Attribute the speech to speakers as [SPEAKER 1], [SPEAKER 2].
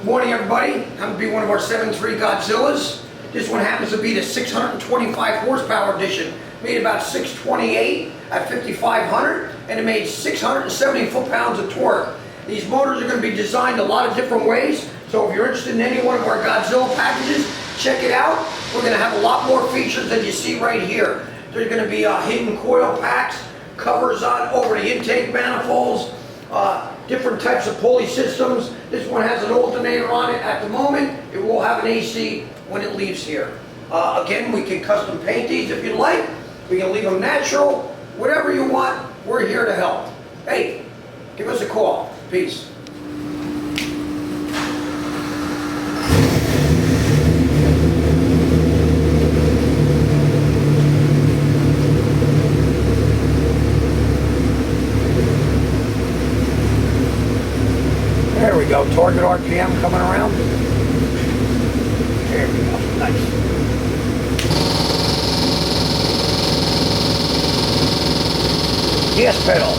[SPEAKER 1] Morning, everybody. I'm going to be one of our 7.3 Godzillas. This one happens to be the 625 horsepower edition. Made about 628 at 5,500, and it made 670 foot-pounds of torque. These motors are going to be designed a lot of different ways, so if you're interested in any one of our Godzilla packages, check it out. We're going to have a lot more features than you see right here. There's going to be hidden coil packs, covers on over the intake manifolds, different types of pulley systems. This one has an alternator on it at the moment. It will have an AC when it leaves here. Again, we can custom paint these if you like. We can leave them natural. Whatever you want, we're here to help. Hey, give us a call. Peace. There we go, target RPM coming around. There we go, nice. Gas pedal.